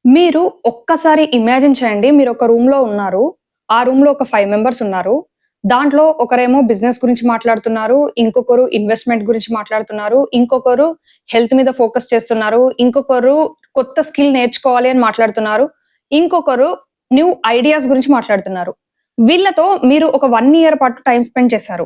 మీరు ఒక్కసారి ఇమాజిన్ చేయండి. మీరొక రూమ్‌లో ఉన్నారు. ఆ రూమ్‌లో ఒక 5 మెంబర్స్ ఉన్నారు. దాంట్లో ఒకరేమో బిజినెస్ గురించి మాట్లాడుతున్నారు. ఇంకొకరు ఇన్వెస్ట్‌మెంట్ గురించి మాట్లాడుతున్నారు. ఇంకొకరు హెల్త్ మీద ఫోకస్ చేస్తున్నారు. ఇంకొకరు కొత్త స్కిల్ నేర్చుకోవాలి అని మాట్లాడుతున్నారు. ఇంకొకరు న్యూ ఐడియాస్ గురించి మాట్లాడుతున్నారు. వీళ్ళతో మీరు ఒక 1 ఇయర్ పాటు టైమ్ స్పెండ్ చేశారు.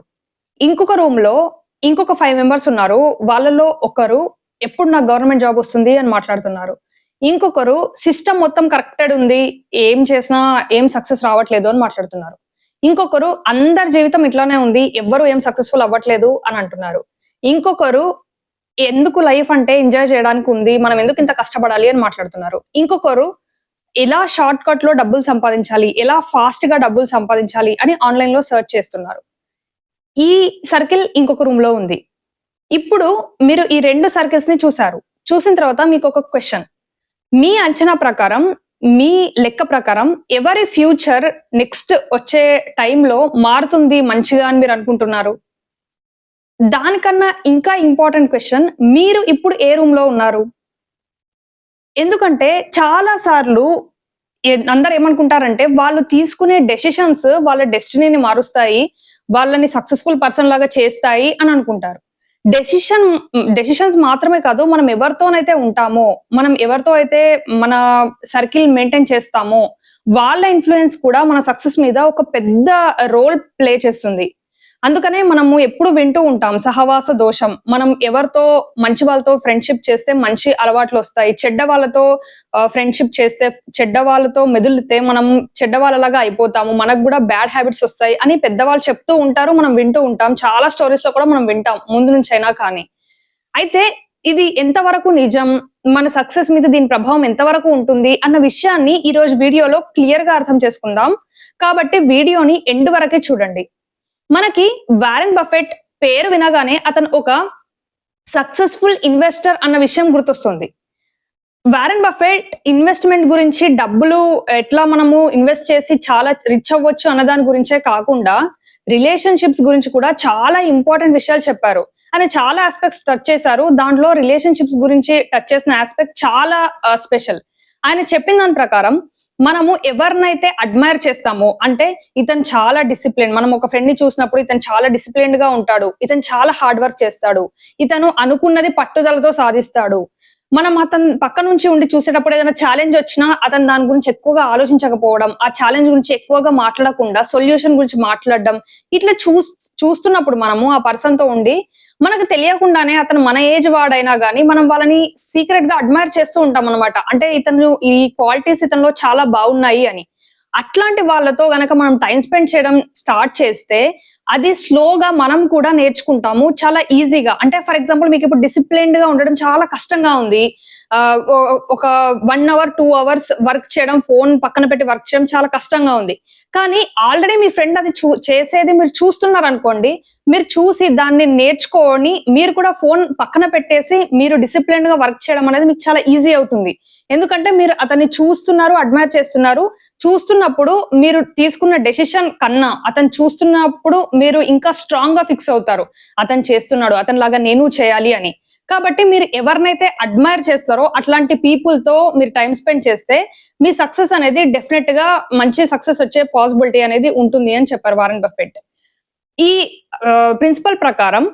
ఇంకొక రూమ్‌లో ఇంకొక 5 మెంబర్స్ ఉన్నారు. వాళ్ళలో ఒకరు ఎప్పుడు నాకు గవర్నమెంట్ జాబ్ వస్తుంది అని మాట్లాడుతున్నారు. ఇంకొకరు సిస్టమ్ మొత్తం కరెక్టెడ్ ఉంది. ఏం చేసినా ఏం సక్సెస్ రావట్లేదు అని మాట్లాడుతున్నారు. ఇంకొకరు అందరి జీవితం ఇట్లానే ఉంది. ఎవ్వరు ఏం సక్సెస్‌ఫుల్ అవ్వట్లేదు అని అంటున్నారు. ఇంకొకరు ఎందుకు లైఫ్ అంటే ఎంజాయ్ చేయడానికి ఉంది. మనం ఎందుకు ఇంత కష్టపడాలి అని మాట్లాడుతున్నారు. ఇంకొకరు ఎలా షార్ట్ కట్‌లో డబ్బులు సంపాదించాలి? ఎలా ఫాస్ట్‌గా డబ్బులు సంపాదించాలి? అని ఆన్‌లైన్‌లో సెర్చ్ చేస్తున్నారు. ఈ సర్కిల్ ఇంకొక రూమ్‌లో ఉంది. ఇప్పుడు మీరు ఈ 2 సర్కిల్స్‌ని చూసారు. చూసిన తర్వాత మీకొక క్వెషన్. మీ అంచనా ప్రకారం, మీ లెక్క ప్రకారం ఎవరి ఫ్యూచర్ నెక్స్ట్ వచ్చే టైంలో మారుతుంది మంచిగా అని మీరనుకుంటున్నారు? దానికన్నా ఇంకా ఇంపార్టెంట్ క్వెషన్ మీరు ఇప్పుడు ఏ రూమ్‌లో ఉన్నారు? ఎందుకంటే చాలా సార్లు అందరేమనుకుంటారంటే వాళ్ళు తీసుకునే డెసిషన్స్ వాళ్ళ డెస్టినీని మారుస్తాయి. వాళ్ళని సక్సెస్‌ఫుల్ పర్సన్ లాగా చేస్తాయి అని అనుకుంటారు. డెసిషన్స్ మాత్రమే కాదు, మనం ఎవరితోనైతే ఉంటామో, మనం ఎవరితో అయితే మన సర్కిల్ మెయింటైన్ చేస్తామో, వాళ్ళ ఇన్‌ఫ్లూయెన్స్ కూడా మన సక్సెస్ మీద ఒక పెద్ద రోల్ ప్లే చేస్తుంది. అందుకనే మనము ఎప్పుడు వింటూ ఉంటాం సహవాస దోషం. మనం ఎవరితో మంచి వాళ్ళతో ఫ్రెండ్‌షిప్ చేస్తే మంచి అలవాట్లొస్తాయి. చెడ్డ వాళ్ళతో ఫ్రెండ్‌షిప్ చేస్తే చెడ్డ వాళ్ళతో మెదిలితే మనం చెడ్డ వాళ్ళలాగా అయిపోతాము. మనకు గూడా బ్యాడ్ హ్యాబిట్స్ ఒస్తాయి అని పెద్దవాళ్ళు చెప్తూ ఉంటారు. మనం వింటూ ఉంటాం. చాలా స్టోరీస్‌లో కూడా మనం వింటాం ముందు నుంచైనా కానీ. అయితే ఇది ఎంతవరకు నిజం? మన సక్సెస్ మీద దీని ప్రభావం ఎంతవరకు ఉంటుంది? అన్న విషయాన్ని ఈరోజు వీడియోలో క్లియర్‌గా అర్థం చేసుకుందాం. కాబట్టి వీడియోని ఎండ్ వరకే చూడండి. మనకి వారెన్ బఫెట్ పేరు వినగానే అతను ఒక సక్సెస్‌ఫుల్ ఇన్వెస్టర్ అన్న విషయం గుర్తొస్తుంది. వారెన్ బఫెట్ ఇన్వెస్ట్‌మెంట్ గురించి డబ్బులు ఎట్లా మనము ఇన్వెస్ట్ చేసి చాలా రిచ్ అవ్వచ్చు అన్న దాని గురించే కాకుండా, రిలేషన్‌షిప్స్ గురించి కూడా చాలా ఇంపార్టెంట్ విషయాలు చెప్పారు. ఆయన చాలా యాస్పెక్ట్స్ టచ్ చేశారు. దాంట్లో రిలేషన్‌షిప్స్ గురించి టచ్ చేసిన యాస్పెక్ట్ చాలా స్పెషల్. ఆయన చెప్పిన దాని ప్రకారం మనము ఎవరినైతే అడ్మైర్ చేస్తామో, అంటే ఇతను చాలా డిసిప్లిన్. మనం ఒక ఫ్రెండ్‌ని చూసినప్పుడు ఇతను చాలా డిసిప్లిన్డ్‌గా ఉంటాడు. ఇతను చాలా హార్డ్ వర్క్ చేస్తాడు. ఇతను అనుకున్నది పట్టుదలతో సాధిస్తాడు. మనం అతని పక్క నుంచి ఉండి చూసేటప్పుడు ఏదైనా ఛాలెంజ్ వచ్చినా అతను దాని గురించి ఎక్కువగా ఆలోచించకపోవడం, ఆ ఛాలెంజ్ గురించి ఎక్కువగా మాట్లాడకుండా సొల్యూషన్ గురించి మాట్లాడడం, ఇట్లా చూస్తున్నప్పుడు మనము ఆ పర్సన్‌తో ఉండి మనకు తెలియకుండానే అతను మన ఏజ్ వాడైనా గాని మనం వాళ్ళని సీక్రెట్‌గా అడ్మైర్ చేస్తూ ఉంటామనమాట. అంటే ఇతను ఈ క్వాలిటీస్ ఇతనిలో చాలా బాగున్నాయి అని. అట్లాంటి వాళ్ళతో గనక మనం టైమ్ స్పెండ్ చేయడం స్టార్ట్ చేస్తే అది స్లోగా మనం కూడా నేర్చుకుంటాము. చాలా ఈజీగా. అంటే ఫర్ ఎగ్జాంపుల్ మీకిప్పుడు డిసిప్లిన్డ్‌గా ఉండడం చాలా కష్టంగా ఉంది. ఒక 1 అవర్, 2 అవర్స్ వర్క్ చేయడం, ఫోన్ పక్కన పెట్టి వర్క్ చేయడం చాలా కష్టంగా ఉంది. కానీ ఆల్రెడీ మీ ఫ్రెండ్ అది చేసేది మీరు చూస్తున్నారనుకోండి. మీరు చూసి దాన్ని నేర్చుకొని మీరు కూడా ఫోన్ పక్కన పెట్టేసి మీరు డిసిప్లిన్డ్‌గా వర్క్ చేయడం అనేది మీకు చాలా ఈజీ అవుతుంది. ఎందుకంటే మీరు అతన్ని చూస్తున్నారు, అడ్మైర్ చేస్తున్నారు. చూస్తున్నప్పుడు మీరు తీసుకున్న డెసిషన్ కన్నా అతను చూస్తున్నప్పుడు మీరు ఇంకా స్ట్రాంగ్‌గా ఫిక్స్ అవుతారు. అతను చేస్తున్నాడు. అతనిలాగా నేను చేయాలి అని. కాబట్టి మీరు ఎవరినైతే అడ్మైర్ చేస్తారో అట్లాంటి పీపుల్‌తో మీరు టైమ్ స్పెండ్ చేస్తే మీ సక్సెస్ అనేది డెఫినెట్‌గా మంచి సక్సెస్ వచ్చే పాసిబిలిటీ అనేది ఉంటుంది అని చెప్పారు వారెన్ బఫెట్. ఈ ప్రిన్సిపల్ ప్రకారం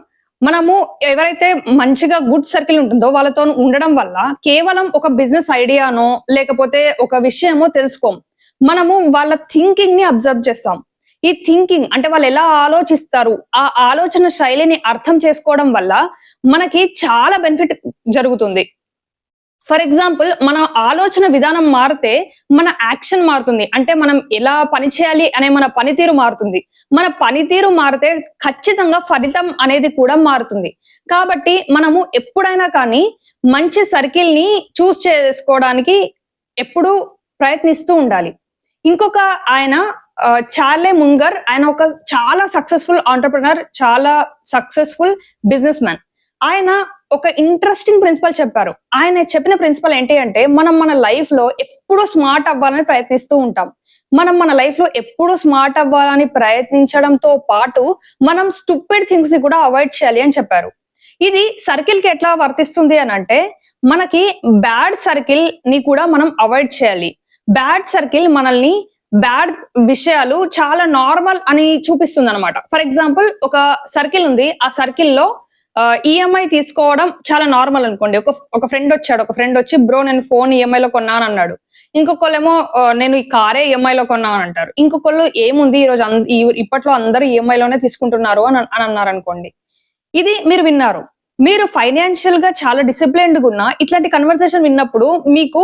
మనము ఎవరైతే మంచిగా గుడ్ సర్కిల్ ఉంటుందో వాళ్ళతో ఉండడం వల్ల కేవలం ఒక బిజినెస్ ఐడియానో లేకపోతే ఒక విషయమో తెలుసుకోం. మనము వాళ్ళ థింకింగ్‌ని అబ్జర్వ్ చేస్తాం. ఈ థింకింగ్ అంటే వాళ్ళెలా ఆలోచిస్తారు, ఆ ఆలోచన శైలిని అర్థం చేసుకోవడం వల్ల మనకి చాలా బెనిఫిట్ జరుగుతుంది. ఫర్ ఎగ్జాంపుల్ మన ఆలోచన విధానం మారితే మన యాక్షన్ మారుతుంది. అంటే మనం ఎలా పని చేయాలి అనే మన పనితీరు మారుతుంది. మన పనితీరు మారితే ఖచ్చితంగా ఫలితం అనేది కూడా మారుతుంది. కాబట్టి మనము ఎప్పుడైనా కానీ మంచి సర్కిల్‌ని చేసుకోవడానికి ఎప్పుడూ ప్రయత్నిస్తూ ఉండాలి. ఇంకొక ఆయన చార్లే ముంగర్ ఆయన ఒక చాలా సక్సెస్‌ఫుల్ ఎంటర్‌ప్రెన్యూర్, చాలా సక్సెస్‌ఫుల్ బిజినెస్ మ్యాన్. ఆయన ఒక ఇంట్రెస్టింగ్ ప్రిన్సిపల్ చెప్పారు. ఆయన చెప్పిన ప్రిన్సిపల్ ఏంటి అంటే, మనం మన లైఫ్‌లో ఎప్పుడూ స్మార్ట్ అవ్వాలని ప్రయత్నిస్తూ ఉంటాం. మనం మన లైఫ్‌లో ఎప్పుడూ స్మార్ట్ అవ్వాలని ప్రయత్నించడంతో పాటు, మనం స్టూపిడ్ థింగ్స్‌ని కూడా అవాయిడ్ చేయాలి అని చెప్పారు. ఇది సర్కిల్‌కి ఎట్లా వర్తిస్తుంది అనంటే, మనకి బ్యాడ్ సర్కిల్ ని కూడా మనం అవాయిడ్ చేయాలి. బ్యాడ్ సర్కిల్ మనల్ని బ్యాడ్ విషయాలు చాలా నార్మల్ అని చూపిస్తుందన్నమాట. ఫర్ ఎగ్జాంపుల్ ఒక సర్కిల్ ఉంది. ఆ సర్కిల్‌లో ఈఎంఐ తీసుకోవడం చాలా నార్మల్ అనుకోండి. ఒక ఫ్రెండ్ వచ్చాడు. ఒక ఫ్రెండ్ వచ్చి బ్రో నేను ఫోన్ ఈఎంఐలో కొన్నానన్నాడు. ఇంకొకళ్ళేమో నేను ఈ కారే ఈఎంఐలో కొన్నానంటారు. ఇంకొకళ్ళు ఏముంది ఈరోజు ఇప్పట్లో అందరూ ఈఎంఐలోనే తీసుకుంటున్నారు అని అన్నారనుకోండి. ఇది మీరు విన్నారు. మీరు ఫైనాన్షియల్‌గా చాలా డిసిప్లిన్డ్‌గున్న ఇట్లాంటి కన్వర్జేషన్ విన్నప్పుడు మీకు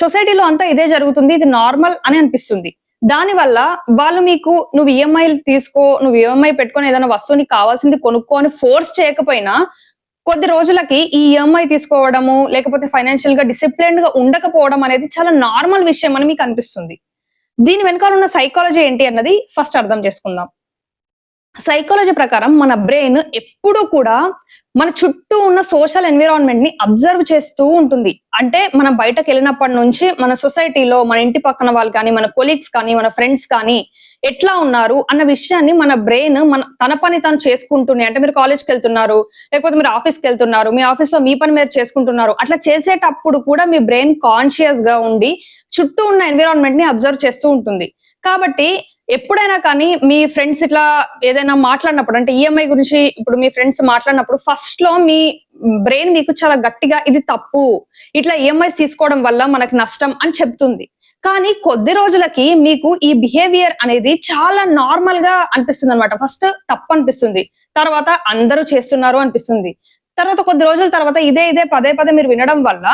సొసైటీలో అంతా ఇదే జరుగుతుంది. ఇది నార్మల్ అని అనిపిస్తుంది. దానివల్ల వాళ్ళు మీకు నువ్వు ఈఎంఐలు తీసుకో, నువ్వు ఈఎంఐ పెట్టుకొని ఏదైనా వస్తువు నీకు కావాల్సింది కొనుక్కో అని ఫోర్స్ చేయకపోయినా, కొద్ది రోజులకి ఈ ఈఎంఐ తీసుకోవడము, లేకపోతే ఫైనాన్షియల్‌గా డిసిప్లిన్డ్‌గా ఉండకపోవడం అనేది చాలా నార్మల్ విషయం అని మీకు అనిపిస్తుంది. దీని వెనకాల ఉన్న సైకాలజీ ఏంటి అన్నది ఫస్ట్ అర్థం చేసుకుందాం. సైకాలజీ ప్రకారం మన బ్రెయిన్ ఎప్పుడూ కూడా మన చుట్టూ ఉన్న సోషల్ ఎన్విరాన్మెంట్ ని అబ్జర్వ్ చేస్తూ ఉంటుంది. అంటే మనం బయటకెళ్ళినప్పటి నుంచి మన సొసైటీలో మన ఇంటి పక్కన వాళ్ళు కానీ, మన కొలీగ్స్ కానీ, మన ఫ్రెండ్స్ కానీ ఎట్లా ఉన్నారు అన్న విషయాన్ని మన బ్రెయిన్ తన పని తాను చేసుకుంటూనే, అంటే మీరు కాలేజ్‌కి వెళ్తున్నారు, లేకపోతే మీరు ఆఫీస్‌కి వెళ్తున్నారు, మీ ఆఫీస్‌లో మీ పని మీరు చేసుకుంటున్నారు. అట్లా చేసేటప్పుడు కూడా మీ బ్రెయిన్ కాన్షియస్‌గా ఉండి చుట్టూ ఉన్న ఎన్విరాన్మెంట్ ని అబ్జర్వ్ చేస్తూ ఉంటుంది. కాబట్టి ఎప్పుడైనా కానీ మీ ఫ్రెండ్స్ ఇట్లా ఏదైనా మాట్లాడినప్పుడు, అంటే ఈఎంఐ గురించి ఇప్పుడు మీ ఫ్రెండ్స్ మాట్లాడినప్పుడు ఫస్ట్ లో మీ బ్రెయిన్ మీకు చాలా గట్టిగా ఇది తప్పు, ఇట్లా ఈఎంఐస్ తీసుకోవడం వల్ల మనకు నష్టం అని చెప్తుంది. కానీ కొద్ది రోజులకి మీకు ఈ బిహేవియర్ అనేది చాలా నార్మల్ గా అనిపిస్తుంది అనమాట. ఫస్ట్ తప్పు అనిపిస్తుంది, తర్వాత అందరూ చేస్తున్నారు అనిపిస్తుంది, తర్వాత కొద్ది రోజుల తర్వాత ఇదే పదే పదే మీరు వినడం వల్ల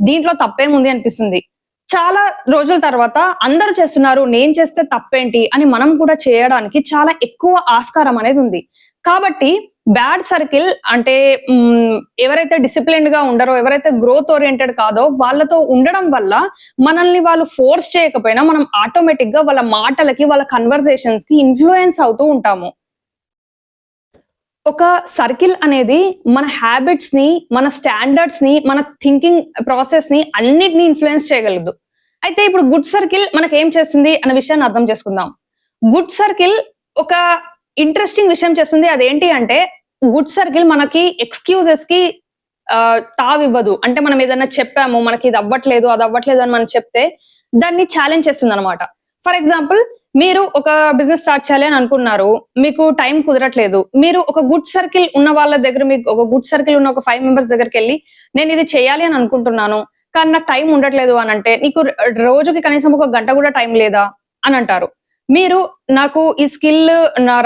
దీంట్లో తప్పేముంది అనిపిస్తుంది. చాలా రోజుల తర్వాత అందరూ చేస్తున్నారు, నేను చేస్తే తప్పేంటి అని మనం కూడా చేయడానికి చాలా ఎక్కువ ఆస్కారం అనేది ఉంది. కాబట్టి బ్యాడ్ సర్కిల్ అంటే ఎవరైతే డిసిప్లిన్డ్ గా ఉండరో, ఎవరైతే గ్రోత్ ఓరియంటెడ్ కాదో వాళ్ళతో ఉండడం వల్ల మనల్ని వాళ్ళు ఫోర్స్ చేయకపోయినా మనం ఆటోమేటిక్ గా వాళ్ళ మాటలకి, వాళ్ళ కన్వర్సేషన్స్ కి ఇన్ఫ్లుయెన్స్ అవుతూ ఉంటాము. ఒక సర్కిల్ అనేది మన హ్యాబిట్స్ ని, మన స్టాండర్డ్స్ ని, మన థింకింగ్ ప్రాసెస్ ని అన్నిటిని ఇన్ఫ్లుయెన్స్ చేయగలదు. అయితే ఇప్పుడు గుడ్ సర్కిల్ మనకేం చేస్తుంది అన్న విషయాన్ని అర్థం చేసుకుందాం. గుడ్ సర్కిల్ ఒక ఇంట్రెస్టింగ్ విషయం చేస్తుంది. అదేంటి అంటే గుడ్ సర్కిల్ మనకి ఎక్స్‌క్యూజెస్ కి తావివ్వదు. అంటే మనం ఏదైనా చెప్పాము, మనకి ఇది అవ్వట్లేదు, అది అవ్వట్లేదు అని మనం చెప్తే దాన్ని ఛాలెంజ్ చేస్తుందన్నమాట. ఫర్ ఎగ్జాంపుల్ మీరు ఒక బిజినెస్ స్టార్ట్ చేయాలి అని అనుకున్నారు. మీకు టైం కుదరట్లేదు. మీరు ఒక గుడ్ సర్కిల్ ఉన్న వాళ్ళ దగ్గర, మీకు ఒక గుడ్ సర్కిల్ ఉన్న ఒక 5 మెంబర్స్ దగ్గరికెళ్లి నేను ఇది చేయాలి అని అనుకుంటున్నాను, కానీ నాకు టైం ఉండట్లేదు అనంటే, నీకు రోజుకి కనీసం ఒక గంట కూడా టైం లేదా అని అంటారు. మీరు నాకు ఈ స్కిల్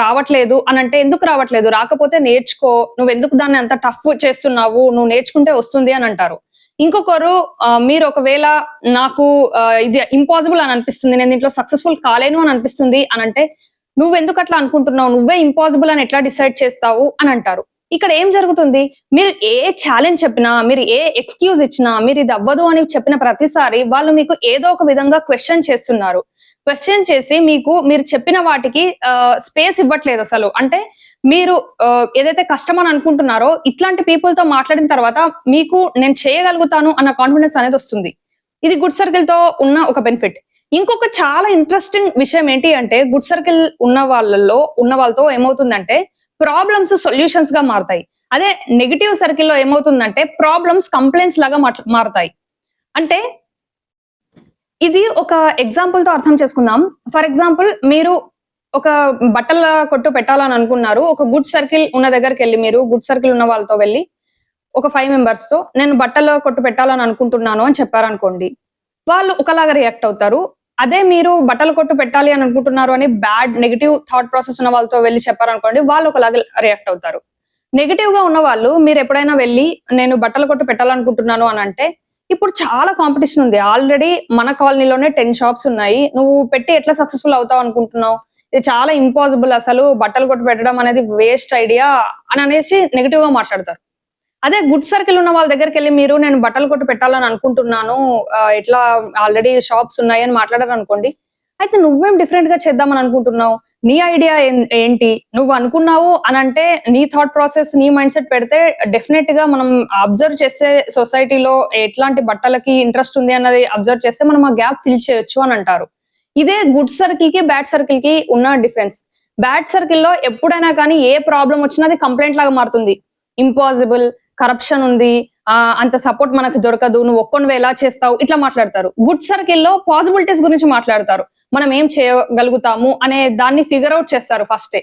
రావట్లేదు అనంటే, ఎందుకు రావట్లేదు? రాకపోతే నేర్చుకో. నువ్వెందుకు దాన్ని అంత టఫ్ చేస్తున్నావు? నువ్వు నేర్చుకుంటే వస్తుంది అని అంటారు. ఇంకొకరు మీరు ఒకవేళ నాకు ఇది ఇంపాసిబుల్ అని అనిపిస్తుంది, నేను దీంట్లో సక్సెస్‌ఫుల్ కాలేను అని అనిపిస్తుంది అనంటే, నువ్వెందుకు అట్లా అనుకుంటున్నావు? నువ్వే ఇంపాసిబుల్ అని ఎట్లా డిసైడ్ చేస్తావు అని అంటారు. ఇక్కడ ఏం జరుగుతుంది? మీరు ఏ ఛాలెంజ్ చెప్పినా, మీరు ఏ ఎక్స్‌క్యూజ్ ఇచ్చినా, మీరు ఇది అవ్వదు అని చెప్పిన ప్రతిసారి వాళ్ళు మీకు ఏదో ఒక విధంగా క్వెషన్ చేస్తున్నారు. క్వెషన్ చేసి మీరు చెప్పిన వాటికి స్పేస్ ఇవ్వట్లేదసలు. అంటే మీరు ఏదైతే కష్టం అని అనుకుంటున్నారో, ఇట్లాంటి పీపుల్ తో మాట్లాడిన తర్వాత మీకు నేను చేయగలుగుతాను అన్న కాన్ఫిడెన్స్ అనేది వస్తుంది. ఇది గుడ్ సర్కిల్ తో ఉన్న ఒక బెనిఫిట్. ఇంకొక చాలా ఇంట్రెస్టింగ్ విషయం ఏంటి అంటే, గుడ్ సర్కిల్ ఉన్న వాళ్ళతో ఏమవుతుందంటే ప్రాబ్లమ్స్ సొల్యూషన్స్ గా మారతాయి. అదే నెగెటివ్ సర్కిల్‌లో ఏమవుతుందంటే ప్రాబ్లమ్స్ కంప్లెయింట్స్ లాగా మారతాయి. అంటే ఇది ఒక ఎగ్జాంపుల్‌తో అర్థం చేసుకుందాం. ఫర్ ఎగ్జాంపుల్ మీరు ఒక బట్టల కొట్టు పెట్టాలని అనుకున్నారు. ఒక గుడ్ సర్కిల్ ఉన్న దగ్గరికెళ్లి, మీరు గుడ్ సర్కిల్ ఉన్న వాళ్ళతో వెళ్లి ఒక 5 మెంబర్స్‌తో నేను బట్టల కొట్టు పెట్టాలని అనుకుంటున్నాను అని చెప్పారనుకోండి. వాళ్ళు ఒకలాగా రియాక్ట్ అవుతారు. అదే మీరు బట్టల కొట్టు పెట్టాలి అని అనుకుంటున్నారు అని బ్యాడ్ నెగెటివ్ థాట్ ప్రాసెస్ ఉన్న వాళ్ళతో వెళ్లి చెప్పారనుకోండి, వాళ్ళు ఒకలాగా రియాక్ట్ అవుతారు. నెగెటివ్‌గా ఉన్నవాళ్ళు మీరెప్పుడైనా వెళ్లి నేను బట్టల కొట్టు పెట్టాలనుకుంటున్నాను అనంటే, ఇప్పుడు చాలా కాంపిటీషన్ ఉంది. ఆల్రెడీ మన కాలనీలోనే 10 షాప్స్ ఉన్నాయి. నువ్వు పెట్టి ఎట్లా సక్సెస్‌ఫుల్ అవుతావు అనుకుంటున్నావు? ఇది చాలా ఇంపాసిబుల్, అసలు బట్టల కొట్టు పెట్టడం అనేది వేస్ట్ ఐడియా అనేసి నెగెటివ్‌గా మాట్లాడతారు. అదే గుడ్ సర్కిల్ ఉన్న వాళ్ళ దగ్గరికెళ్లి మీరు నేను బట్టల కొట్టు పెట్టాలని అనుకుంటున్నాను, ఇట్లా ఆల్రెడీ షాప్స్ ఉన్నాయి అని మాట్లాడారనుకోండి, అయితే నువ్వేం డిఫరెంట్‌గా చేద్దామని అనుకుంటున్నావు? నీ ఐడియా ఏంటి? నువ్వు అనుకున్నావు అనంటే నీ థాట్ ప్రాసెస్, నీ మైండ్ సెట్ పెడితే డెఫినెట్‌గా మనం అబ్జర్వ్ చేస్తే సొసైటీలో ఎట్లాంటి బట్టలకి ఇంట్రెస్ట్ ఉంది అన్నది అబ్జర్వ్ చేస్తే మనం ఆ గ్యాప్ ఫిల్ చేయొచ్చు అని అంటారు. ఇదే గుడ్ సర్కిల్‌కి, బ్యాడ్ సర్కిల్‌కి ఉన్న డిఫరెన్స్. బ్యాడ్ సర్కిల్‌లో ఎప్పుడైనా కానీ ఏ ప్రాబ్లమ్ వచ్చినా అది కంప్లెయింట్ లాగా మారుతుంది. ఇంపాసిబుల్, కరప్షన్ ఉంది, అంత సపోర్ట్ మనకు దొరకదు, నువ్వు ఒక్కనివే ఎలా చేస్తావు, ఇట్లా మాట్లాడతారు. గుడ్ సర్కిల్‌లో పాసిబిలిటీస్ గురించి మాట్లాడతారు. మనం ఏం చేయగలుగుతాము అనే దాన్ని ఫిగర్ ఔట్ చేస్తారు ఫస్టే.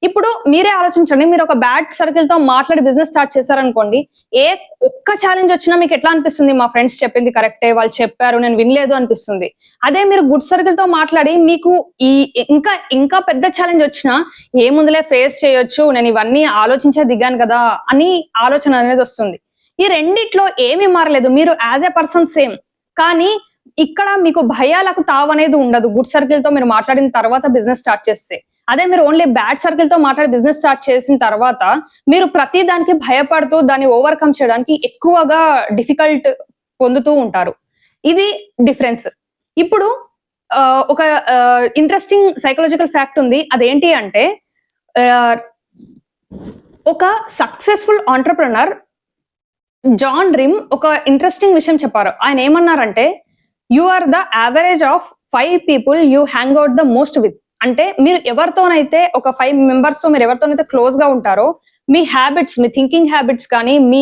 ఇప్పుడు మీరే ఆలోచించండి. మీరు ఒక బ్యాడ్ సర్కిల్‌తో మాట్లాడి బిజినెస్ స్టార్ట్ చేశారనుకోండి. ఏ ఒక్క ఛాలెంజ్ వచ్చినా మీకు ఎట్లా అనిపిస్తుంది? మా ఫ్రెండ్స్ చెప్పింది కరెక్టే, వాళ్ళు చెప్పారు, నేను వినలేదు అనిపిస్తుంది. అదే మీరు గుడ్ సర్కిల్‌తో మాట్లాడి మీకు ఈ ఇంకా ఇంకా పెద్ద ఛాలెంజ్ వచ్చినా ఏముందిలే ఫేస్ చేయొచ్చు, నేను ఇవన్నీ ఆలోచించే దిగాను కదా అని ఆలోచన అనేది వస్తుంది. ఈ రెండిట్లో ఏమీ మారలేదు. మీరు యాస్ ఎ పర్సన్ సేమ్. కానీ ఇక్కడ మీకు భయాలకు తావనేది ఉండదు. గుడ్ సర్కిల్‌తో మీరు మాట్లాడిన తర్వాత బిజినెస్ స్టార్ట్ చేస్తే. అదే మీరు ఓన్లీ బ్యాడ్ సర్కిల్‌తో మాట్లాడి బిజినెస్ స్టార్ట్ చేసిన తర్వాత, మీరు ప్రతి దానికి భయపడుతూ దాన్ని ఓవర్‌కమ్ చేయడానికి ఎక్కువగా డిఫికల్ట్ పొందుతూ ఉంటారు. ఇది డిఫరెన్స్. ఇప్పుడు ఒక ఇంట్రెస్టింగ్ సైకలాజికల్ ఫ్యాక్ట్ ఉంది. అదేంటి అంటే ఆహ్, ఒక సక్సెస్‌ఫుల్ ఎంటర్‌ప్రెన్యూర్ జాన్ రిమ్ ఒక ఇంట్రెస్టింగ్ విషయం చెప్పారు. ఆయన ఏమన్నారంటే, "you are the average of 5 people you hang out the most with." అంటే మీరు ఎవరితోనైతే ఒక 5 మెంబర్స్‌తో మీరు ఎవరితోనైతే క్లోజ్‌గా ఉంటారో, మీ హాబిట్స్, మీ థింకింగ్ హాబిట్స్ కానీ, మీ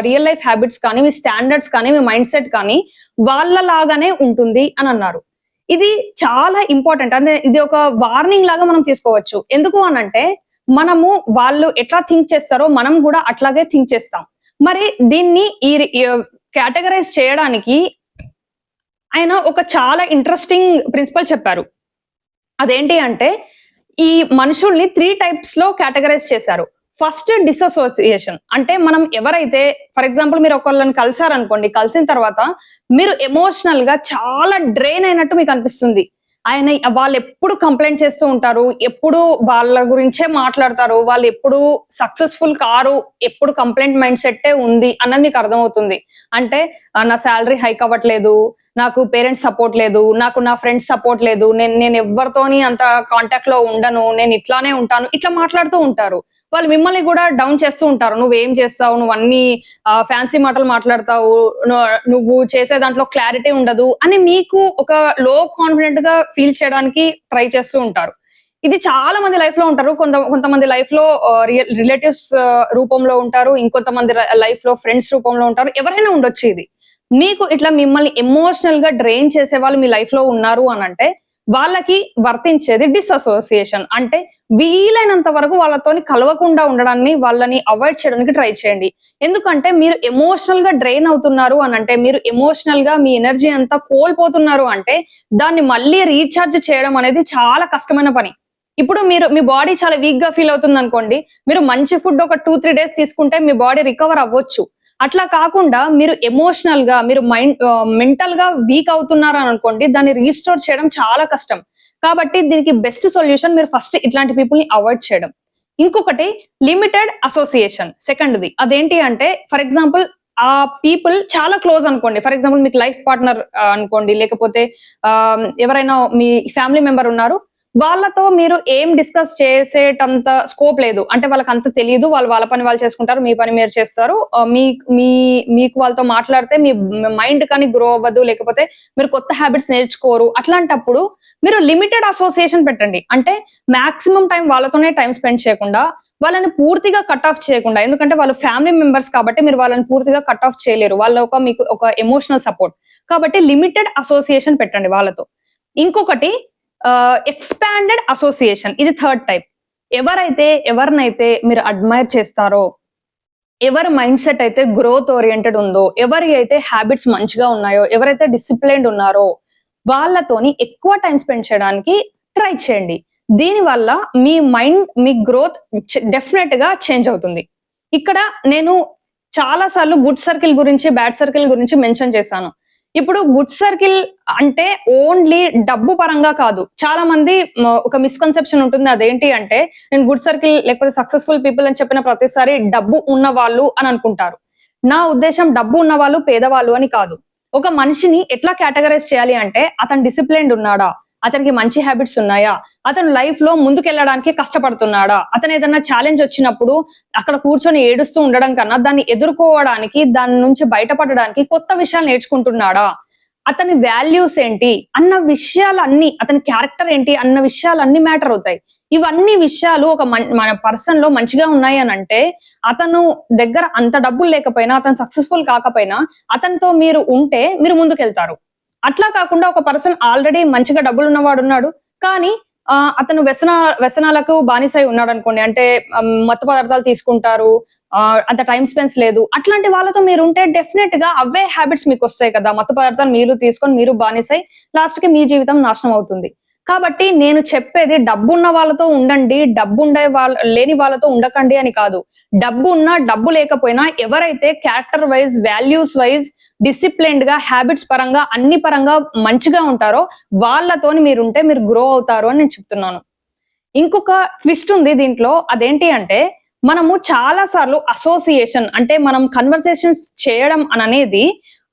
రియల్ లైఫ్ హాబిట్స్ కానీ, మీ స్టాండర్డ్స్ కానీ, మీ మైండ్ సెట్ కానీ వాళ్ళలాగానే ఉంటుంది అని అన్నారు. ఇది చాలా ఇంపార్టెంట్. అంటే ఇది ఒక వార్నింగ్ లాగా మనం తీసుకోవచ్చు. ఎందుకు అనంటే, మనము వాళ్ళు ఎట్లా థింక్ చేస్తారో మనం గూడా అట్లాగే థింక్ చేస్తాం. మరి దీన్ని కేటగరైజ్ చేయడానికి ఆయన ఒక చాలా ఇంట్రెస్టింగ్ ప్రిన్సిపల్ చెప్పారు. అదేంటి అంటే, ఈ మనుషుల్ని 3 టైప్స్‌లో కేటగరైజ్ చేశారు. ఫస్ట్ డిససోసియేషన్. అంటే మనం ఎవరైతే ఫర్ ఎగ్జాంపుల్ మీరు ఒకళ్ళని కలిసారనుకోండి. కలిసిన తర్వాత మీరు ఎమోషనల్‌గా చాలా డ్రైన్ అయినట్టు మీకు అనిపిస్తుంది. వాళ్ళెప్పుడు కంప్లెయింట్ చేస్తూ ఉంటారు. ఎప్పుడు వాళ్ళ గురించే మాట్లాడతారు. వాళ్ళెప్పుడు సక్సెస్‌ఫుల్ కారు. ఎప్పుడు కంప్లెయింట్ మైండ్ సెట్టే ఉంది అన్నది మీకు అర్థమవుతుంది. అంటే నా సాలరీ హైక్ అవ్వట్లేదు. నాకు పేరెంట్స్ సపోర్ట్ లేదు. నాకు నా ఫ్రెండ్స్ సపోర్ట్ లేదు. నేనెవ్వరితోని అంత కాంటాక్ట్‌లో ఉండను. నేను ఇట్లానే ఉంటాను. ఇట్లా మాట్లాడుతూ ఉంటారు. వాళ్ళు మిమ్మల్ని గూడా డౌన్ చేస్తూ ఉంటారు. నువ్వేం చేస్తావు? నువ్వన్నీ ఫ్యాన్సీ మాటలు మాట్లాడతావు. ను నువ్వు చేసే దాంట్లో క్లారిటీ ఉండదు అని మీకు ఒక లో కాన్ఫిడెంట్‌గా ఫీల్ చేయడానికి ట్రై చేస్తూ ఉంటారు. ఇది చాలా మంది లైఫ్‌లో ఉంటారు. కొంతమంది లైఫ్‌లో రిలేటివ్స్ రూపంలో ఉంటారు. ఇంకొంతమంది లైఫ్‌లో ఫ్రెండ్స్ రూపంలో ఉంటారు. ఎవరైనా ఉండొచ్చు ఇది. మీకు ఇట్లా మిమ్మల్ని ఎమోషనల్‌గా డ్రైన్ చేసేవాళ్ళు మీ లైఫ్‌లో ఉన్నారు అనంటే, వాళ్ళకి వర్తించేది డిససోసియేషన్. అంటే వీలైనంత వరకు వాళ్ళతోని కలవకుండా ఉండడాన్ని, వాళ్ళని అవాయిడ్ చేయడానికి ట్రై చేయండి. ఎందుకంటే మీరు ఎమోషనల్‌గా డ్రైన్ అవుతున్నారు అనంటే, మీరు ఎమోషనల్‌గా మీ ఎనర్జీ అంతా కోల్పోతున్నారు అంటే, దాన్ని మళ్ళీ రీచార్జ్ చేయడం అనేది చాలా కష్టమైన పని. ఇప్పుడు మీ బాడీ చాలా వీక్‌గా ఫీల్ అవుతుందనుకోండి. మీరు మంచి ఫుడ్ ఒక 2, 3 డేస్ తీసుకుంటే మీ బాడీ రికవర్ అవ్వచ్చు. అట్లా కాకుండా మీరు ఎమోషనల్‌గా మీరు మెంటల్‌గా వీక్ అవుతున్నారననుకోండి, దాన్ని రీస్టోర్ చేయడం చాలా కష్టం. కాబట్టి దీనికి బెస్ట్ సొల్యూషన్ మీరు ఫస్ట్ ఇట్లాంటి పీపుల్‌ని అవాయిడ్ చేయడం. ఇంకొకటి లిమిటెడ్ అసోసియేషన్ సెకండ్‌ది. అదేంటి అంటే ఫర్ ఎగ్జాంపుల్ ఆ పీపుల్ చాలా క్లోజ్ అనుకోండి. ఫర్ ఎగ్జాంపుల్ మీకు లైఫ్ పార్ట్నర్ అనుకోండి. లేకపోతే ఎవరైనా మీ ఫ్యామిలీ మెంబర్ ఉన్నారు. వాళ్ళతో మీరు ఏం డిస్కస్ చేసేటంత స్కోప్ లేదు. అంటే వాళ్ళకంత తెలీదు. వాళ్ళు వాళ్ళ పని వాళ్ళు చేసుకుంటారు. మీ పని మీరు చేస్తారు. మీ మీ మీకు వాళ్ళతో మాట్లాడితే మీ మైండ్ కానీ గ్రో అవ్వదు. లేకపోతే మీరు కొత్త హాబిట్స్ నేర్చుకోరు. అట్లాంటప్పుడు మీరు లిమిటెడ్ అసోసియేషన్ పెట్టండి. అంటే మాక్సిమం టైం వాళ్ళతోనే టైమ్ స్పెండ్ చేయకుండా, వాళ్ళని పూర్తిగా కట్ ఆఫ్ చేయకుండా. ఎందుకంటే వాళ్ళు ఫ్యామిలీ మెంబర్స్ కాబట్టి మీరు వాళ్ళని పూర్తిగా కట్ ఆఫ్ చేయలేరు. మీకు ఒక ఎమోషనల్ సపోర్ట్. కాబట్టి లిమిటెడ్ అసోసియేషన్ పెట్టండి వాళ్ళతో. ఇంకొకటి ఎక్స్‌పాండెడ్ అసోసియేషన్. ఇది థర్డ్ టైప్. ఎవరినైతే మీరు అడ్మైర్ చేస్తారో, ఎవరి మైండ్ సెట్ అయితే గ్రోత్ ఓరియెంటెడ్ ఉందో, ఎవరి అయితే హాబిట్స్ మంచిగా ఉన్నాయో, ఎవరైతే డిసిప్లిన్డ్ ఉన్నారో, వాళ్ళతోని ఎక్కువ టైమ్ స్పెండ్ చేయడానికి ట్రై చేయండి. దీనివల్ల మీ గ్రోత్ డెఫినెట్‌గా చేంజ్ అవుతుంది. ఇక్కడ నేను చాలా సార్లు గుడ్ సర్కిల్ గురించి, బ్యాడ్ సర్కిల్ గురించి మెన్షన్ చేశాను. ఇప్పుడు గుడ్ సర్కిల్ అంటే ఓన్లీ డబ్బు పరంగా కాదు. చాలా మంది ఒక మిస్‌కన్సెప్షన్ ఉంటుంది. అదేంటి అంటే నేను గుడ్ సర్కిల్ లేకపోతే సక్సెస్‌ఫుల్ పీపుల్ అని చెప్పిన ప్రతిసారి డబ్బు ఉన్నవాళ్ళు అని అనుకుంటారు. నా ఉద్దేశ్యం డబ్బు ఉన్నవాళ్ళు, పేదవాళ్ళు అని కాదు. ఒక మనిషిని ఎట్లా కేటగరైజ్ చేయాలి అంటే అతను డిసిప్లిన్డ్ ఉన్నాడా? అతనికి మంచి హాబిట్స్ ఉన్నాయా? అతను లైఫ్‌లో ముందుకెళ్ళడానికి కష్టపడుతున్నాడా? అతను ఏదన్నా ఛాలెంజ్ వచ్చినప్పుడు అక్కడ కూర్చొని ఏడుస్తూ ఉండడం కన్నా దాన్ని ఎదుర్కోవడానికి, దాని నుంచి బయటపడడానికి కొత్త విషయాలు నేర్చుకుంటున్నాడా? అతని వాల్యూస్ ఏంటి అన్న విషయాలన్నీ, అతని క్యారెక్టర్ ఏంటి అన్న విషయాలన్నీ మ్యాటర్ అవుతాయి. ఇవన్నీ విషయాలు ఒక మన పర్సన్‌లో మంచిగా ఉన్నాయి అనంటే, అతను దగ్గర అంత డబ్బులు లేకపోయినా, అతను సక్సెస్‌ఫుల్ కాకపోయినా, అతనితో మీరు ఉంటే మీరు ముందుకెళ్తారు. అట్లా కాకుండా ఒక పర్సన్ ఆల్రెడీ మంచిగా డబ్బులున్నవాడున్నాడు. కానీ అతను వ్యసనాలకు బానిసై ఉన్నాడనుకోండి. అంటే మత్తు పదార్థాలు తీసుకుంటారు. అంత టైమ్ స్పెన్స్ లేదు. అట్లాంటి వాళ్ళతో మీరుంటే డెఫినెట్‌గా అవే హాబిట్స్ మీకొస్తాయి కదా! మత్తు పదార్థాలు మీరు తీసుకొని మీరు బానిసై లాస్ట్‌కి మీ జీవితం నాశనం అవుతుంది. కాబట్టి నేను చెప్పేది డబ్బున్న వాళ్ళతో ఉండండి. లేని వాళ్ళతో ఉండకండి అని కాదు. డబ్బు ఉన్నా, డబ్బు లేకపోయినా ఎవరైతే క్యారెక్టర్ వైస్, వాల్యూస్ వైస్ డిసిప్లిన్డ్‌గా, హాబిట్స్ పరంగా, అన్ని పరంగా మంచిగా ఉంటారో వాళ్ళతోని మీరుంటే మీరు గ్రో అవుతారు అని నేను చెప్తున్నాను. ఇంకొక ట్విస్ట్ ఉంది దీంట్లో. అదేంటి అంటే మనము చాలా సార్లు అసోసియేషన్ అంటే మనం కన్వర్జేషన్స్ చేయడం అననేది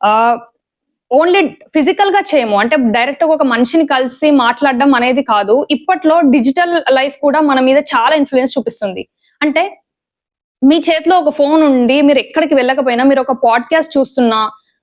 ఆహ్, ఓన్లీ ఫిజికల్‌గా చేయము. అంటే డైరెక్ట్‌గా ఒక మనిషిని కలిసి మాట్లాడడం అనేది కాదు. ఇప్పట్లో డిజిటల్ లైఫ్ కూడా మన మీద చాలా ఇన్‌ఫ్లూయెన్స్ చూపిస్తుంది. అంటే మీ చేతిలో ఒక ఫోన్ ఉండి మీరెక్కడికి వెళ్ళకపోయినా మీరొక పాడ్‌కాస్ట్ చూస్తున్నా,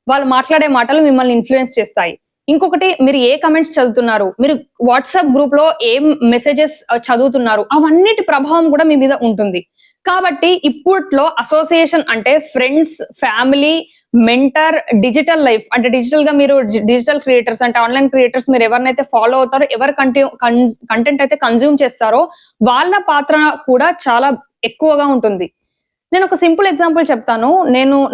వాళ్ళు మాట్లాడే మాటలు మిమ్మల్ని ఇన్‌ఫ్లూయెన్స్ చేస్తాయి. ఇంకొకటి మీరు ఏ కామెంట్స్ చదువుతున్నారు, మీరు వాట్సాప్ గ్రూప్‌లో ఏం మెసేజెస్ చదువుతున్నారు, అవన్నిటి ప్రభావం కూడా మీ మీద ఉంటుంది. కాబట్టి ఇప్పట్లో అసోసియేషన్ అంటే friends, family, mentor, digital life అంటే డిజిటల్‌గా మీరు డిజిటల్ క్రియేటర్స్ అంటే ఆన్‌లైన్ క్రియేటర్స్ మీరెవరినైతే ఫాలో అవుతారో, ఎవరు కంటెంట్ అయితే కన్జ్యూమ్ చేస్తారో వాళ్ళ పాత్ర కూడా చాలా ఎక్కువగా ఉంటుంది. నేనొక సింపుల్ ఎగ్జాంపుల్ చెప్తాను.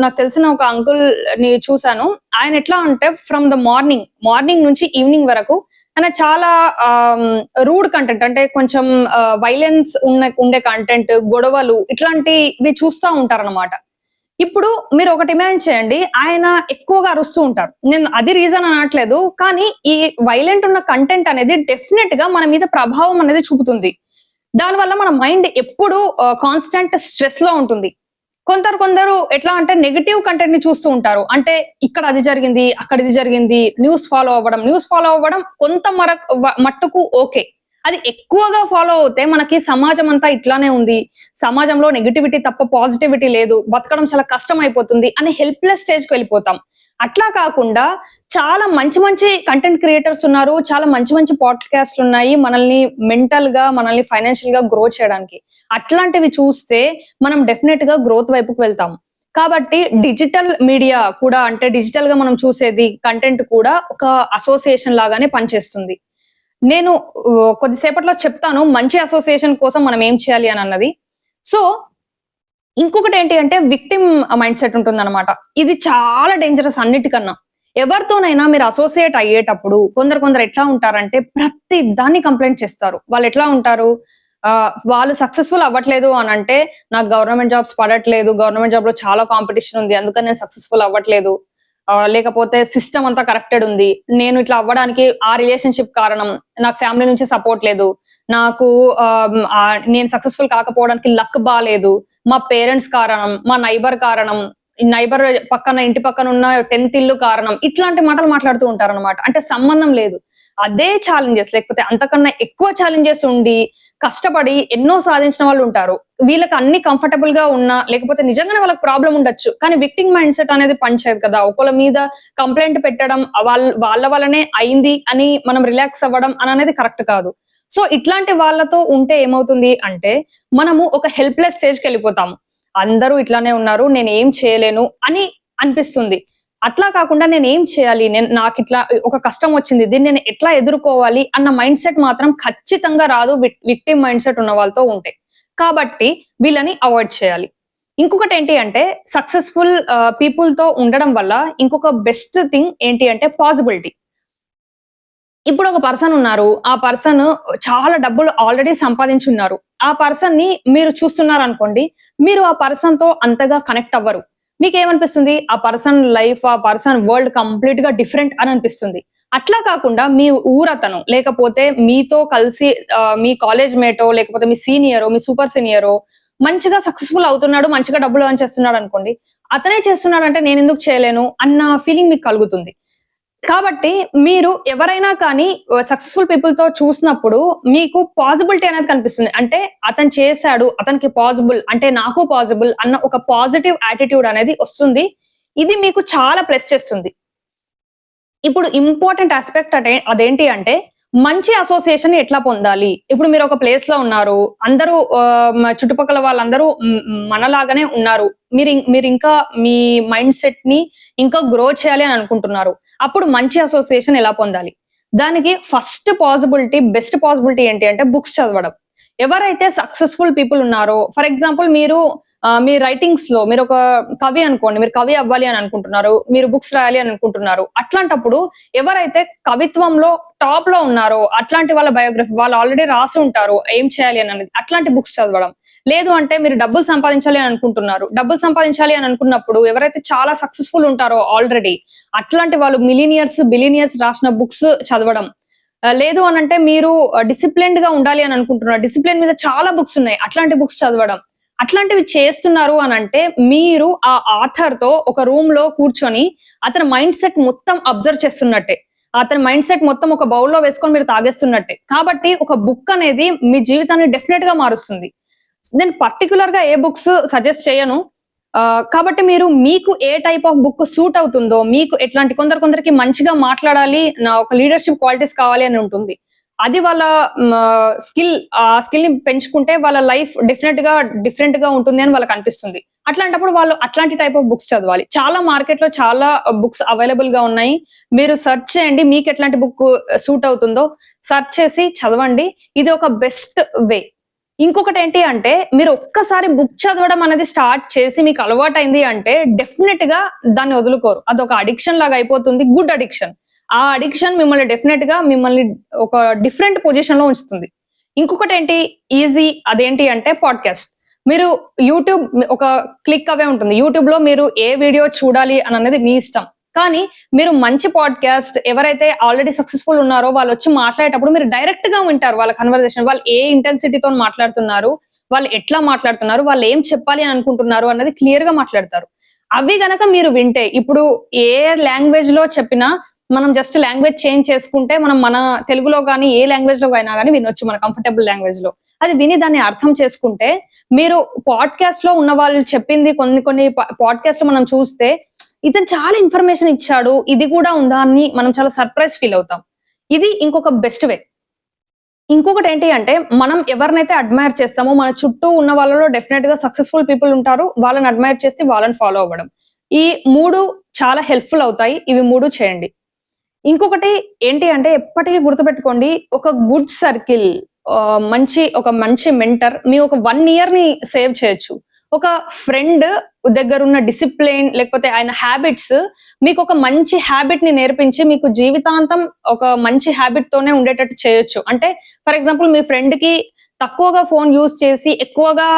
నాకు తెలిసిన ఒక అంకుల్‌ని చూసాను. ఆయన ఎట్లా అంటే ఫ్రమ్ ద మార్నింగ్ నుంచి ఈవినింగ్ వరకు ఆయన చాలా ఆహ్, రూడ్ కంటెంట్ అంటే కొంచెం వైలెన్స్ ఉండే కంటెంట్, గొడవలు ఇట్లాంటివి చూస్తా ఉంటారనమాట. ఇప్పుడు మీరొకటి ఇమాజిన్ చేయండి. ఆయన ఎక్కువగా అరుస్తూ ఉంటారు. నేను అది రీజన్ అనట్లేదు. కానీ ఈ వైలెంట్ ఉన్న కంటెంట్ అనేది డెఫినెట్‌గా మన మీద ప్రభావం అనేది చూపుతుంది. దానివల్ల మన మైండ్ ఎప్పుడు కాన్స్టంట్ స్ట్రెస్‌లో ఉంటుంది. కొందరు ఎట్లా అంటే నెగెటివ్ కంటెంట్‌ని చూస్తూ ఉంటారు. అంటే ఇక్కడ అది జరిగింది, అక్కడ ఇది జరిగింది, న్యూస్ ఫాలో అవ్వడం కొంత మట్టుకు ఓకే. అది ఎక్కువగా ఫాలో అవుతే మనకి సమాజం అంతా ఇట్లానే ఉంది. సమాజంలో నెగటివిటీ తప్ప పాజిటివిటీ లేదు. బతకడం చాలా కష్టమైపోతుంది అని హెల్ప్‌లెస్ స్టేజ్‌కి వెళ్ళిపోతాం. అట్లా కాకుండా చాలా మంచి కంటెంట్ క్రియేటర్స్ ఉన్నారు. చాలా మంచి పాడ్‌కాస్ట్‌లున్నాయి. మనల్ని ఫైనాన్షియల్‌గా గ్రో చేయడానికి. అట్లాంటివి చూస్తే మనం డెఫినెట్‌గా గ్రోత్ వైపుకు వెళ్తాం. కాబట్టి డిజిటల్ మీడియా కూడా అంటే డిజిటల్‌గా మనం చూసేది కంటెంట్ కూడా ఒక అసోసియేషన్ లాగానే పనిచేస్తుంది. నేను కొద్దిసేపట్లో చెప్తాను మంచి అసోసియేషన్ కోసం మనం ఏం చేయాలి అనన్నది. సో, ఇంకొకటేంటి అంటే విక్టిమ్ మైండ్‌సెట్ ఉంటుందన్నమాట. ఇది చాలా డేంజరస్ అన్నిటికన్నా. ఎవరితోనైనా మీరు అసోసియేట్ అయ్యేటప్పుడు కొందరు ఎట్లా ఉంటారంటే ప్రతి దాన్ని కంప్లెయింట్ చేస్తారు. వాళ్ళెట్లా ఉంటారు? వాళ్ళు సక్సెస్‌ఫుల్ అవ్వట్లేదు అనంటే నాకు గవర్నమెంట్ జాబ్స్ పడట్లేదు. గవర్నమెంట్ జాబ్‌లో చాలా కాంపిటీషన్ ఉంది. అందుకని నేను సక్సెస్‌ఫుల్ అవ్వట్లేదు. లేకపోతే సిస్టమ్ అంతా కరప్టెడ్ ఉంది. నేను ఇట్లా అవ్వడానికి ఆ రిలేషన్‌షిప్ కారణం. నాకు ఫ్యామిలీ నుంచి సపోర్ట్ లేదు. నాకు నేను సక్సెస్‌ఫుల్ కాకపోవడానికి లక్ బాలేదు. మా పేరెంట్స్ కారణం, మా నైబర్ కారణం, ఇంటి పక్కన ఉన్న 10థ్ ఇల్లు కారణం. ఇట్లాంటి మాటలు మాట్లాడుతూ ఉంటారనమాట. అంటే సంబంధం లేదు. అదే ఛాలెంజెస్ లేకపోతే అంతకన్నా ఎక్కువ ఛాలెంజెస్ ఉండి, కష్టపడి ఎన్నో సాధించిన వాళ్ళుంటారు. వీళ్ళకి అన్ని కంఫర్టబుల్‌గా ఉన్నా, లేకపోతే నిజంగానే వాళ్ళకి ప్రాబ్లమ్ ఉండొచ్చు. కానీ విక్టిమ్ మైండ్‌సెట్ అనేది పనిచేయదు కదా! ఒకళ్ళ మీద కంప్లెయింట్ పెట్టడం, వాళ్ళ వల్లనే అయింది అని మనం రిలాక్స్ అవ్వడం అననేది కరెక్ట్ కాదు. సో, ఇట్లాంటి వాళ్ళతో ఉంటే ఏమవుతుంది అంటే, మనము ఒక హెల్ప్‌లెస్ స్టేజ్‌కెళ్ళిపోతాము. అందరూ ఇట్లానే ఉన్నారు. నేనేం చేయలేను అని అనిపిస్తుంది. అట్లా కాకుండా నేనేం చేయాలి? నాకిట్లా ఒక కష్టం వచ్చింది. దీన్ని నేను ఎట్లా ఎదుర్కోవాలి? అన్న మైండ్‌సెట్ మాత్రం ఖచ్చితంగా రాదు విక్టిమ్ మైండ్‌సెట్ ఉన్న వాళ్ళతో ఉంటే. కాబట్టి వీళ్ళని అవాయిడ్ చేయాలి. ఇంకొకటేంటి అంటే సక్సెస్‌ఫుల్ పీపుల్‌తో ఉండడం వల్ల ఇంకొక బెస్ట్ థింగ్ ఏంటి అంటే పాజిబిలిటీ. ఇప్పుడు ఒక పర్సన్ ఉన్నారు. ఆ పర్సన్ చాలా డబ్బులు ఆల్రెడీ సంపాదించున్నారు. ఆ పర్సన్‌ని మీరు చూస్తున్నారనుకోండి. మీరు ఆ పర్సన్‌తో అంతగా కనెక్ట్ అవ్వరు. మీకేమనిపిస్తుంది? ఆ పర్సన్ లైఫ్, ఆ పర్సన్ వరల్డ్ కంప్లీట్‌గా డిఫరెంట్ అని అనిపిస్తుంది. అట్లా కాకుండా మీ ఊరతను లేకపోతే మీతో కలిసి మీ కాలేజ్ మేటో లేకపోతే మీ సీనియరో, మీ సూపర్ సీనియరో మంచిగా సక్సెస్‌ఫుల్ అవుతున్నాడు. మంచిగా డబ్బులు ఎర్న్ చేస్తున్నాడనుకోండి. అతనే చేస్తున్నాడంటే నేనెందుకు చేయలేను అన్న ఫీలింగ్ మీకు కలుగుతుంది. కాబట్టి మీరు ఎవరైనా కానీ సక్సెస్‌ఫుల్ పీపుల్‌తో చూసినప్పుడు మీకు పాజిబిలిటీ అనేది కనిపిస్తుంది. అంటే అతను చేసాడు, అతనికి పాజిబుల్ అంటే నాకు పాజిబుల్ అన్న ఒక పాజిటివ్ యాటిట్యూడ్ అనేది వస్తుంది. ఇది మీకు చాలా ప్లస్ చేస్తుంది. ఇప్పుడు ఇంపార్టెంట్ ఆస్పెక్ట్ అదేంటి అంటే మంచి అసోసియేషన్ ఎట్లా పొందాలి? ఇప్పుడు మీరు ఒక ప్లేస్‌లో ఉన్నారు. అందరూ చుట్టుపక్కల వాళ్ళందరూ మనలాగానే ఉన్నారు. మీరింకా మీ మైండ్ సెట్‌ని ఇంకా గ్రో చేయాలి అని అనుకుంటున్నారు. అప్పుడు మంచి అసోసియేషన్ ఎలా పొందాలి? దానికి బెస్ట్ పాసిబిలిటీ ఏంటి అంటే బుక్స్ చదవడం. ఎవరైతే సక్సెస్‌ఫుల్ పీపుల్ ఉన్నారో ఫర్ ఎగ్జాంపుల్ మీరు మీ రైటింగ్స్‌లో మీరొక కవి అనుకోండి. మీరు కవి అవ్వాలి అని అనుకుంటున్నారు. మీరు బుక్స్ రాయాలి అని అనుకుంటున్నారు. అట్లాంటప్పుడు ఎవరైతే కవిత్వంలో టాప్‌లో ఉన్నారో అట్లాంటి వాళ్ళ బయోగ్రఫీ వాళ్ళు ఆల్రెడీ రాసి ఉంటారు. ఏం చేయాలి అనేది. అట్లాంటి బుక్స్ చదవడం. లేదు అంటే మీరు డబ్బులు సంపాదించాలి అని అనుకుంటున్నారు. డబ్బులు సంపాదించాలి అని అనుకున్నప్పుడు ఎవరైతే చాలా సక్సెస్‌ఫుల్ ఉంటారో ఆల్రెడీ అట్లాంటి వాళ్ళు మిలియనియర్స్, బిలియనియర్స్ రాసిన బుక్స్ చదవడం. లేదు అనంటే మీరు డిసిప్లిన్డ్‌గా ఉండాలి అని అనుకుంటున్నారు. డిసిప్లిన్ మీద చాలా బుక్స్ ఉన్నాయి. అట్లాంటి బుక్స్ చదవడం. అట్లాంటివి చేస్తున్నారు అనంటే మీరు ఆ ఆథర్‌తో ఒక రూమ్‌లో కూర్చొని అతని మైండ్ సెట్ మొత్తం అబ్జర్వ్ చేస్తున్నట్టే. అతని మైండ్ సెట్ మొత్తం ఒక బౌల్‌లో వేసుకొని మీరు తాగేస్తున్నట్టే. కాబట్టి ఒక బుక్ అనేది మీ జీవితాన్ని డెఫినెట్‌గా మారుస్తుంది. నేను పర్టిక్యులర్‌గా ఏ బుక్స్ సజెస్ట్ చేయను. కాబట్టి మీకు ఏ టైప్ ఆఫ్ బుక్ సూట్ అవుతుందో, మీకు ఎట్లాంటి కొందరికి మంచిగా మాట్లాడాలి, ఒక లీడర్‌షిప్ క్వాలిటీస్ కావాలి అని ఉంటుంది. అది వాళ్ళ ఆ స్కిల్‌ని పెంచుకుంటే వాళ్ళ లైఫ్ డెఫినెట్‌గా డిఫరెంట్‌గా ఉంటుంది అని వాళ్ళకనిపిస్తుంది. అట్లాంటప్పుడు వాళ్ళు అట్లాంటి టైప్ ఆఫ్ బుక్స్ చదవాలి. చాలా మార్కెట్‌లో చాలా బుక్స్ అవైలబుల్‌గా ఉన్నాయి. మీరు సెర్చ్ చేయండి. మీకెట్లాంటి బుక్ సూట్ అవుతుందో సెర్చ్ చేసి చదవండి. ఇది ఒక బెస్ట్ వే. ఇంకొకటేంటి అంటే, మీరు ఒక్కసారి బుక్ చదవడం అనేది స్టార్ట్ చేసి మీకు అలవాటైంది అంటే, డెఫినెట్‌గా దాన్ని వదులుకోరు. అదొక అడిక్షన్ లాగా అయిపోతుంది. Good addiction. ఆ అడిక్షన్ మిమ్మల్ని ఒక డిఫరెంట్ పొజిషన్‌లో ఉంచుతుంది. ఇంకొకటేంటి అదేంటి అంటే పాడ్‌కాస్ట్. మీరు యూట్యూబ్ ఒక క్లిక్ అవే ఉంటుంది. యూట్యూబ్‌లో మీరు ఏ వీడియో చూడాలి అననేది మీ ఇష్టం. కానీ మీరు మంచి పాడ్‌కాస్ట్ ఎవరైతే ఆల్రెడీ సక్సెస్‌ఫుల్ ఉన్నారో వాళ్ళొచ్చి మాట్లాడేటప్పుడు మీరు డైరెక్ట్‌గా వింటారు వాళ్ళ కన్వర్జేషన్. వాళ్ళు ఏ ఇంటెన్సిటీతోని మాట్లాడుతున్నారు, వాళ్ళు ఎట్లా మాట్లాడుతున్నారు, వాళ్ళు ఏం చెప్పాలి అని అనుకుంటున్నారు అన్నది క్లియర్‌గా మాట్లాడతారు. అవి గనక మీరు వింటే ఇప్పుడు ఏ లాంగ్వేజ్‌లో చెప్పినా మనం జస్ట్ లాంగ్వేజ్ చేంజ్ చేసుకుంటే మనం మన తెలుగులో గాని, ఏ లాంగ్వేజ్‌లో అయినా గాని వినొచ్చు మన కంఫర్టబుల్ లాంగ్వేజ్‌లో. అది విని దాన్ని అర్థం చేసుకుంటే మీరు పాడ్‌కాస్ట్‌లో ఉన్న వాళ్ళు చెప్పింది కొన్ని పాడ్‌కాస్ట్‌లో మనం చూస్తే ఇతను చాలా ఇన్ఫర్మేషన్ ఇచ్చాడు. ఇది కూడా ఉందా అని మనం చాలా సర్ప్రైజ్ ఫీల్ అవుతాం. ఇది ఇంకొక బెస్ట్ వే. ఇంకొకటేంటి అంటే మనం ఎవరినైతే అడ్మైర్ చేస్తామో మన చుట్టూ ఉన్న వాళ్ళలో డెఫినెట్‌గా సక్సెస్‌ఫుల్ పీపుల్ ఉంటారు. వాళ్ళని అడ్మైర్ చేసి వాళ్ళని ఫాలో అవ్వడం. ఈ 3 చాలా హెల్ప్‌ఫుల్ అవుతాయి. ఇవి 3 చేయండి. ఇంకొకటి ఏంటి అంటే ఎప్పటికి గుర్తుపెట్టుకోండి ఒక గుడ్ సర్కిల్ ఒక మంచి మెంటర్ మీ ఒక 1 ఇయర్‌ని సేవ్ చేయొచ్చు. ఒక ఫ్రెండ్ దగ్గరున్న డిసిప్లిన్ లేకపోతే ఆయన హాబిట్స్ మీకొక మంచి హాబిట్‌ని నేర్పించి మీకు జీవితాంతం ఒక మంచి హాబిట్‌తోనే ఉండేటట్టు చేయొచ్చు. అంటే ఫర్ ఎగ్జాంపుల్ మీ ఫ్రెండ్‌కి తక్కువగా ఫోను యూజ్ చేసి ఎక్కువగా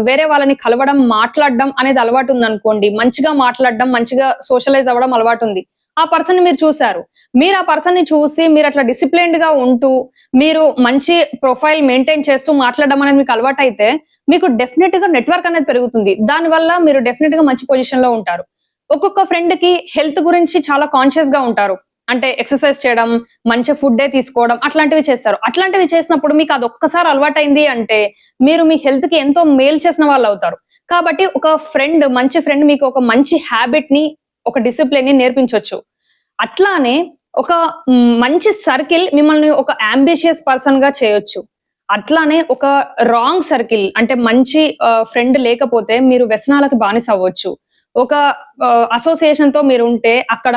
వేరే వాళ్ళని కలవడం, మాట్లాడడం అనేది అలవాటుందనుకోండి. మంచిగా మాట్లాడడం, మంచిగా సోషలైజ్ అవ్వడం అలవాటుంది. ఆ పర్సన్‌ని మీరు చూసారు. మీరు ఆ పర్సన్‌ని చూసి మీరట్లా డిసిప్లిన్డ్‌గా ఉంటూ, మీరు మంచి ప్రొఫైల్ మెయింటైన్ చేస్తూ మాట్లాడడం అనేది మీకు అలవాటైతే, మీకు డెఫినిట్‌గా నెట్వర్క్ అనేది పెరుగుతుంది. దానివల్ల మీరు డెఫినిట్‌గా మంచి పొజిషన్‌లో ఉంటారు. ఒక్కొక్క ఫ్రెండ్‌కి హెల్త్ గురించి చాలా కాన్షియస్‌గా ఉంటారు. అంటే ఎక్సర్‌సైజ్ చేయడం, మంచి ఫుడ్డే తీసుకోవడం అట్లాంటివి చేస్తారు. అట్లాంటివి చేసినప్పుడు మీకు అదొక్కసారి అలవాటైంది అంటే, మీరు మీ హెల్త్‌కి ఎంతో మేలు చేసిన వాళ్ళవుతారు. కాబట్టి మంచి ఫ్రెండ్ మీకు ఒక మంచి హాబిట్‌ని, ఒక డిసిప్లిన్‌ని నేర్పించొచ్చు. అట్లానే ఒక మంచి సర్కిల్ మిమ్మల్ని ఒక యాంబిషియస్ పర్సన్‌గా చేయొచ్చు. అట్లానే ఒక రాంగ్ సర్కిల్ అంటే మంచి ఫ్రెండ్ లేకపోతే మీరు వ్యసనాలకు బానిస అవ్వచ్చు. ఒక అసోసియేషన్‌తో మీరుంటే అక్కడ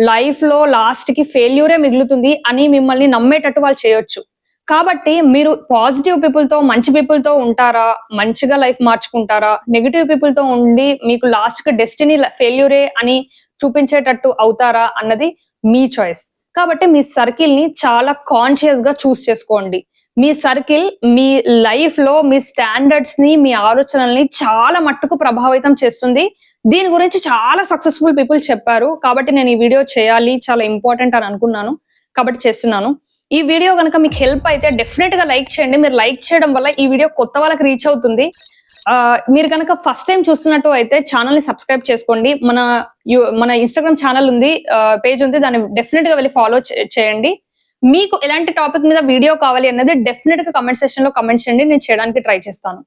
లైఫ్‌లో లాస్ట్‌కి ఫెయిల్యూరే మిగులుతుంది అని మిమ్మల్ని నమ్మేటట్టు వాళ్ళు చేయొచ్చు. కాబట్టి మీరు పాజిటివ్ పీపుల్‌తో, మంచి పీపుల్‌తో ఉంటారా? మంచిగా లైఫ్ మార్చుకుంటారా? నెగెటివ్ పీపుల్‌తో ఉండి మీకు లాస్ట్‌కి డెస్టినీ ఫెయిల్యూరే అని చూపించేటట్టు అవుతారా? అన్నది మీ చాయిస్. కాబట్టి మీ సర్కిల్‌ని చాలా కాన్షియస్‌గా చేసుకోండి. మీ సర్కిల్ మీ లైఫ్‌లో మీ స్టాండర్డ్స్‌ని, మీ ఆలోచనల్ని చాలా మట్టుకు ప్రభావితం చేస్తుంది. దీని గురించి చాలా సక్సెస్‌ఫుల్ పీపుల్ చెప్పారు. కాబట్టి నేను ఈ వీడియో చేయాలి. చాలా ఇంపార్టెంట్ అని అనుకున్నాను. కాబట్టి చేస్తున్నాను. ఈ వీడియో గనక మీకు హెల్ప్ అయితే డెఫినెట్‌గా లైక్ చేయండి. మీరు లైక్ చేయడం వల్ల ఈ వీడియో కొత్త వాళ్ళకి రీచ్ అవుతుంది. మీరు గనక ఫస్ట్ టైమ్ చూస్తున్నట్టు అయితే ఛానెల్‌ని సబ్స్క్రైబ్ చేసుకోండి. మన ఇన్‌స్టాగ్రామ్ ఛానెల్ ఉంది. పేజ్ ఉంది. దాన్ని డెఫినెట్‌గా వెళ్లి ఫాలో చేయండి. మీకు ఎలాంటి టాపిక్ మీద వీడియో కావాలి అన్నది డెఫినెట్‌గా కామెంట్ సెక్షన్‌లో కామెంట్ చేయండి. నేను చేయడానికి ట్రై చేస్తాను.